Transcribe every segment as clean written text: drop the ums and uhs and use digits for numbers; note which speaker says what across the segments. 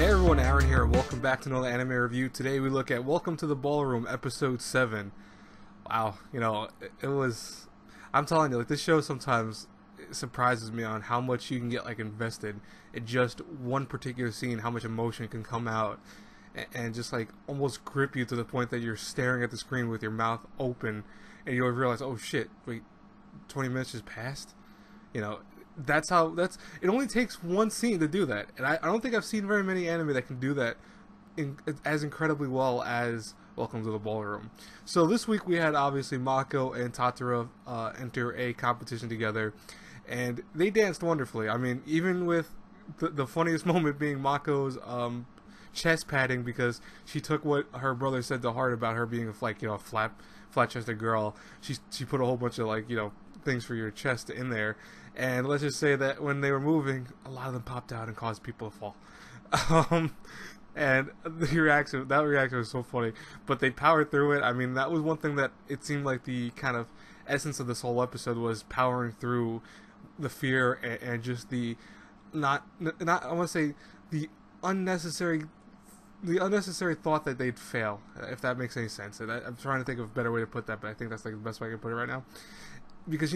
Speaker 1: Hey everyone, Aaron here, and welcome back to another anime review. Today we look at Welcome to the Ballroom, episode 7. Wow, it was... I'm telling you, like, this show sometimes surprises me on how much you can get, like, invested in just one particular scene, how much emotion can come out, and just, like, almost grip you to the point that you're staring at the screen with your mouth open, and you'll realize, oh shit, wait, 20 minutes just passed? It only takes one scene to do that, and I don't think I've seen very many anime that can do that as incredibly well as Welcome to the Ballroom. So this week we had obviously Mako and Tatara enter a competition together, and they danced wonderfully. I mean, even with the funniest moment being Mako's chest padding, because she took what her brother said to heart about her being a flat-chested girl. She put a whole bunch of things for your chest in there. And let's just say that when they were moving, a lot of them popped out and caused people to fall. And that reaction was so funny. But they powered through it. I mean, that was one thing that it seemed like the kind of essence of this whole episode was powering through the fear and just the I want to say the unnecessary thought that they'd fail, if that makes any sense. And I'm trying to think of a better way to put that, but I think that's like the best way I can put it right now. Because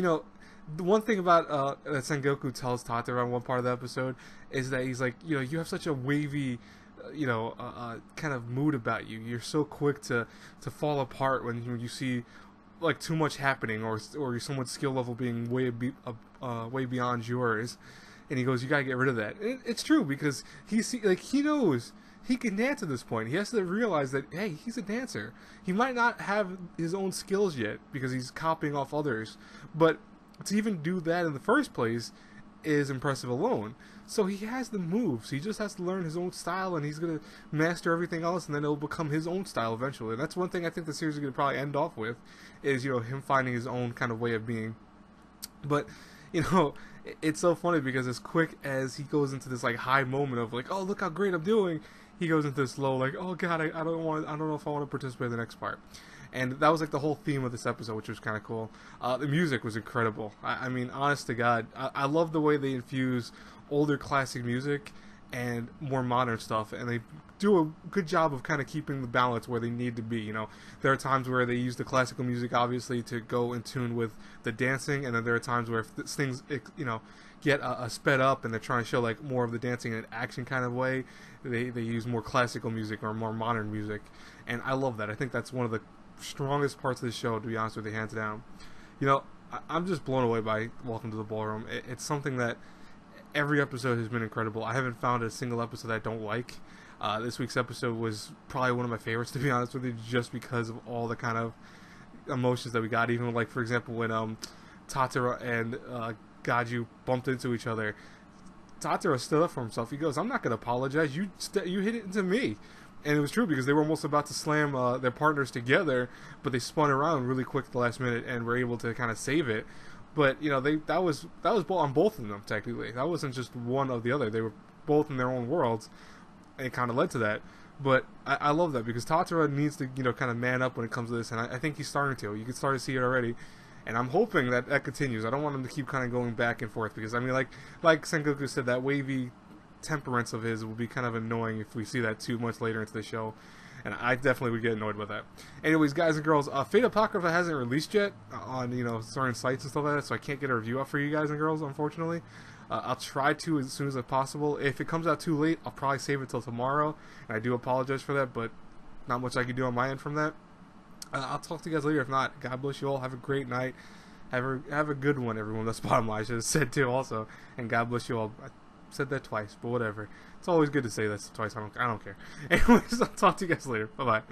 Speaker 1: the one thing about that Sengoku tells Tatara in one part of the episode is that he's like, you have such a wavy, kind of mood about you. You're so quick to fall apart when you see like too much happening or someone's skill level being way beyond yours. And he goes, you gotta get rid of that. And it's true, because he knows he can dance at this point. He has to realize that, hey, he's a dancer. He might not have his own skills yet because he's copying off others, but to even do that in the first place is impressive alone. So he has the moves. He just has to learn his own style, and he's going to master everything else, and then it'll become his own style eventually. And that's one thing I think the series is going to probably end off with, is, him finding his own kind of way of being. But, it's so funny because as quick as he goes into this, like, high moment of, like, oh, look how great I'm doing, he goes into this low, like, oh god, I don't know if I want to participate in the next part. And that was like the whole theme of this episode, which was kind of cool. The music was incredible. I mean, honest to God, I love the way they infuse older classic music and more modern stuff, and they do a good job of kind of keeping the balance where they need to be. There are times where they use the classical music, obviously, to go in tune with the dancing, and then there are times where if things, get sped up and they're trying to show like more of the dancing in an action kind of way, they use more classical music or more modern music, and I love that. I think that's one of the strongest parts of the show, to be honest with you, hands down. I'm just blown away by Welcome to the Ballroom. It's something that every episode has been incredible. I haven't found a single episode I don't like. This week's episode was probably one of my favorites, to be honest with you, just because of all the kind of emotions that we got. Even like, for example, when Tatara and Gaju bumped into each other, Tatara stood up for himself. He goes, I'm not going to apologize. You hit it into me. And it was true, because they were almost about to slam their partners together, but they spun around really quick at the last minute and were able to kind of save it. But that was on both of them, technically. That wasn't just one of the other. They were both in their own worlds, and it kind of led to that. But I love that, because Tatara needs to kind of man up when it comes to this, and I think he's starting to. You can start to see it already, and I'm hoping that continues. I don't want him to keep kind of going back and forth, because I mean, like Sengoku said, that wavy temperance of his will be kind of annoying if we see that too much later into the show, and I definitely would get annoyed with that. Anyways, guys and girls, Fate Apocrypha hasn't released yet on certain sites and stuff like that, so I can't get a review up for you guys and girls, unfortunately. I'll try to as soon as possible. If it comes out too late, I'll probably save it till tomorrow, and I do apologize for that, but not much I can do on my end from that. I'll talk to you guys later. If not, God bless you all. Have a great night. Have a good one, everyone. That's the bottom line. I should have said too, also. And God bless you all. Said that twice, but whatever. It's always good to say that twice. I don't care. Anyways, I'll talk to you guys later. Bye bye.